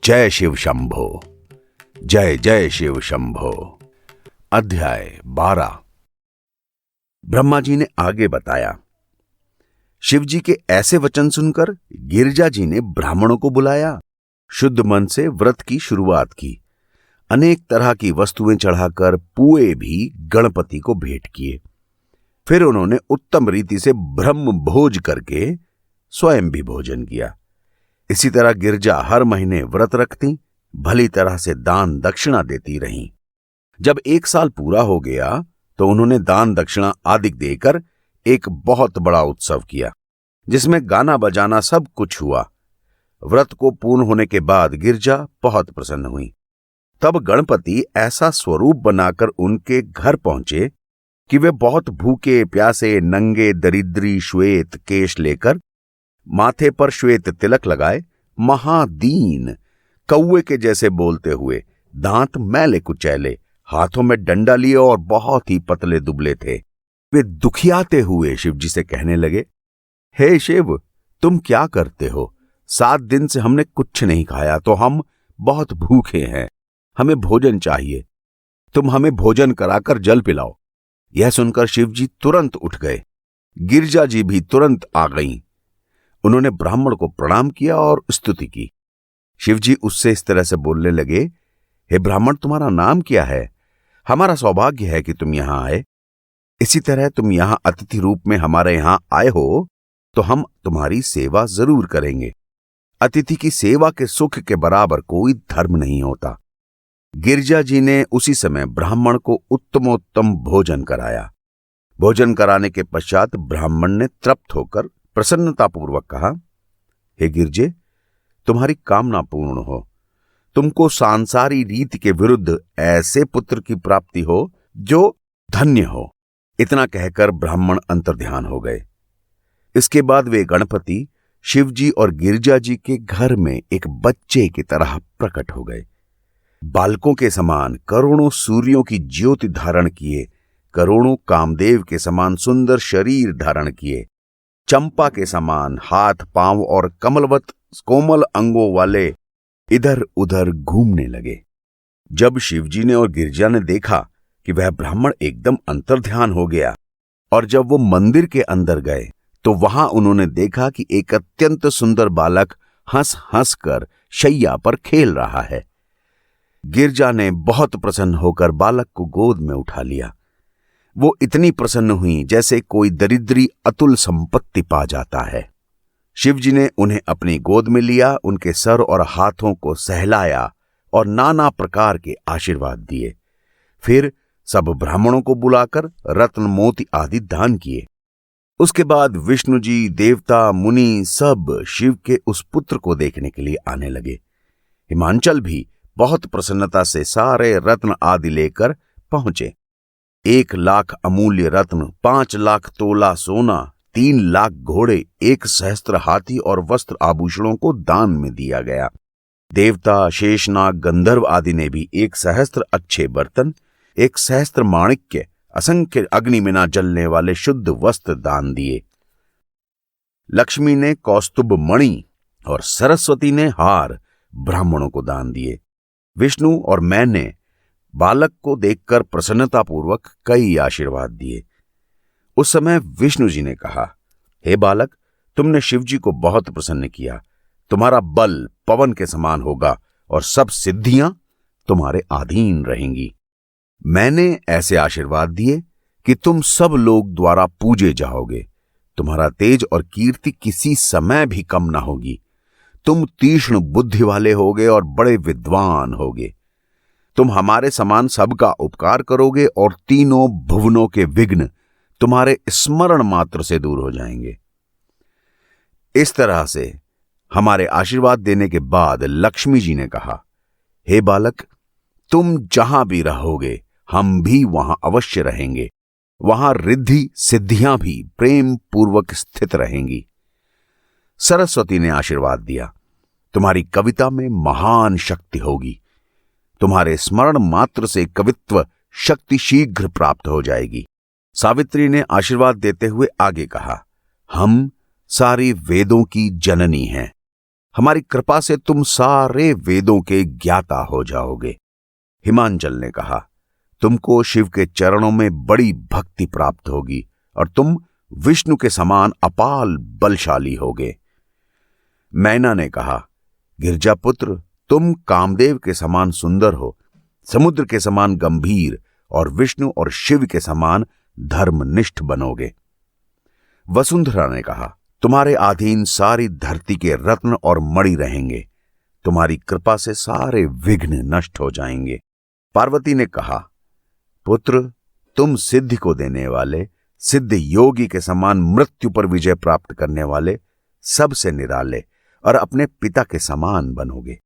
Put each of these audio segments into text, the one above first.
जय शिव शंभो। जय जय शिव शंभो। अध्याय 12। ब्रह्मा जी ने आगे बताया। शिव जी के ऐसे वचन सुनकर गिरिजा जी ने ब्राह्मणों को बुलाया, शुद्ध मन से व्रत की शुरुआत की। अनेक तरह की वस्तुएं चढ़ाकर पुए भी गणपति को भेंट किए। फिर उन्होंने उत्तम रीति से ब्रह्म भोज करके स्वयं भी भोजन किया। इसी तरह गिरजा हर महीने व्रत रखती, भली तरह से दान दक्षिणा देती रहीं। जब 1 साल पूरा हो गया तो उन्होंने दान दक्षिणा आदि देकर एक बहुत बड़ा उत्सव किया, जिसमें गाना बजाना सब कुछ हुआ। व्रत को पूर्ण होने के बाद गिरजा बहुत प्रसन्न हुई। तब गणपति ऐसा स्वरूप बनाकर उनके घर पहुंचे कि वे बहुत भूखे प्यासे, नंगे, दरिद्री, श्वेत केश लेकर, माथे पर श्वेत तिलक लगाए, महादीन, कौवे के जैसे बोलते हुए, दांत मैले कुचैले, हाथों में डंडा लिए और बहुत ही पतले दुबले थे। वे दुखियाते हुए शिव जी से कहने लगे, हे शिव, तुम क्या करते हो? 7 दिन से हमने कुछ नहीं खाया, तो हम बहुत भूखे हैं, हमें भोजन चाहिए। तुम हमें भोजन कराकर जल पिलाओ। यह सुनकर शिव जी तुरंत उठ गए। गिरिजा जी भी तुरंत आ गईं। उन्होंने ब्राह्मण को प्रणाम किया और स्तुति की। शिव जी उससे इस तरह से बोलने लगे, हे ब्राह्मण, तुम्हारा नाम क्या है? हमारा सौभाग्य है कि तुम यहां आए। इसी तरह तुम यहां अतिथि रूप में हमारे यहां आए हो तो हम तुम्हारी सेवा जरूर करेंगे। अतिथि की सेवा के सुख के बराबर कोई धर्म नहीं होता। गिरिजा जी ने उसी समय ब्राह्मण को उत्तमोत्तम भोजन कराया। भोजन कराने के पश्चात ब्राह्मण ने तृप्त होकर प्रसन्नतापूर्वक कहा, हे गिरजे, तुम्हारी कामना पूर्ण हो। तुमको सांसारी रीति के विरुद्ध ऐसे पुत्र की प्राप्ति हो जो धन्य हो। इतना कहकर ब्राह्मण अंतर्ध्यान हो गए। इसके बाद वे गणपति शिव जी और गिरिजा जी के घर में एक बच्चे की तरह प्रकट हो गए। बालकों के समान करोड़ों सूर्यों की ज्योति धारण किए, करोड़ों कामदेव के समान सुंदर शरीर धारण किए, चंपा के समान हाथ पांव और कमलवत कोमल अंगों वाले इधर उधर घूमने लगे। जब शिवजी ने और गिरिजा ने देखा कि वह ब्राह्मण एकदम अंतर्ध्यान हो गया, और जब वो मंदिर के अंदर गए तो वहां उन्होंने देखा कि एक अत्यंत सुंदर बालक हंस हंस कर शैया पर खेल रहा है। गिरिजा ने बहुत प्रसन्न होकर बालक को गोद में उठा लिया। वो इतनी प्रसन्न हुई जैसे कोई दरिद्री अतुल संपत्ति पा जाता है। शिवजी ने उन्हें अपनी गोद में लिया, उनके सर और हाथों को सहलाया और नाना प्रकार के आशीर्वाद दिए। फिर सब ब्राह्मणों को बुलाकर रत्न मोती आदि दान किए। उसके बाद विष्णु जी, देवता, मुनि सब शिव के उस पुत्र को देखने के लिए आने लगे। हिमांचल भी बहुत प्रसन्नता से सारे रत्न आदि लेकर पहुंचे। 1 लाख अमूल्य रत्न, 5 लाख तोला सोना, 3 लाख घोड़े, 1 सहस्त्र हाथी और वस्त्र आभूषणों को दान में दिया गया। देवता, शेषनाग, गंधर्व आदि ने भी 1 सहस्त्र अच्छे बर्तन, 1 सहस्त्र माणिक्य, असंख्य अग्नि में न जलने वाले शुद्ध वस्त्र दान दिए। लक्ष्मी ने कौस्तुभ मणि और सरस्वती ने हार ब्राह्मणों को दान दिए। विष्णु और मैंने बालक को देखकर प्रसन्नतापूर्वक कई आशीर्वाद दिए। उस समय विष्णु जी ने कहा, हे बालक, तुमने शिव जी को बहुत प्रसन्न किया। तुम्हारा बल पवन के समान होगा और सब सिद्धियां तुम्हारे अधीन रहेंगी। मैंने ऐसे आशीर्वाद दिए कि तुम सब लोग द्वारा पूजे जाओगे। तुम्हारा तेज और कीर्ति किसी समय भी कम ना होगी। तुम तीक्ष्ण बुद्धि वाले होगे और बड़े विद्वान होगे। तुम हमारे समान सबका उपकार करोगे और तीनों भुवनों के विघ्न तुम्हारे स्मरण मात्र से दूर हो जाएंगे। इस तरह से हमारे आशीर्वाद देने के बाद लक्ष्मी जी ने कहा, हे बालक, तुम जहां भी रहोगे हम भी वहां अवश्य रहेंगे। वहां रिद्धि सिद्धियां भी प्रेम पूर्वक स्थित रहेंगी। सरस्वती ने आशीर्वाद दिया, तुम्हारी कविता में महान शक्ति होगी। तुम्हारे स्मरण मात्र से कवित्व शक्ति शीघ्र प्राप्त हो जाएगी। सावित्री ने आशीर्वाद देते हुए आगे कहा, हम सारी वेदों की जननी हैं। हमारी कृपा से तुम सारे वेदों के ज्ञाता हो जाओगे। हिमांचल ने कहा, तुमको शिव के चरणों में बड़ी भक्ति प्राप्त होगी और तुम विष्णु के समान अपाल बलशाली होगे। मैना ने कहा, गिरजापुत्र, तुम कामदेव के समान सुंदर हो, समुद्र के समान गंभीर और विष्णु और शिव के समान धर्मनिष्ठ बनोगे। वसुंधरा ने कहा, तुम्हारे अधीन सारी धरती के रत्न और मणि रहेंगे। तुम्हारी कृपा से सारे विघ्न नष्ट हो जाएंगे। पार्वती ने कहा, पुत्र, तुम सिद्धि को देने वाले, सिद्ध योगी के समान मृत्यु पर विजय प्राप्त करने वाले, सबसे निराले और अपने पिता के समान बनोगे।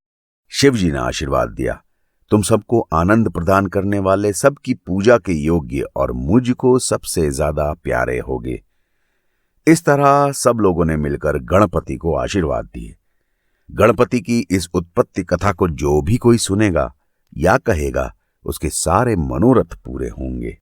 शिवजी ने आशीर्वाद दिया, तुम सबको आनंद प्रदान करने वाले, सबकी पूजा के योग्य और मुझको सबसे ज्यादा प्यारे होगे। इस तरह सब लोगों ने मिलकर गणपति को आशीर्वाद दिए। गणपति की इस उत्पत्ति कथा को जो भी कोई सुनेगा या कहेगा, उसके सारे मनोरथ पूरे होंगे।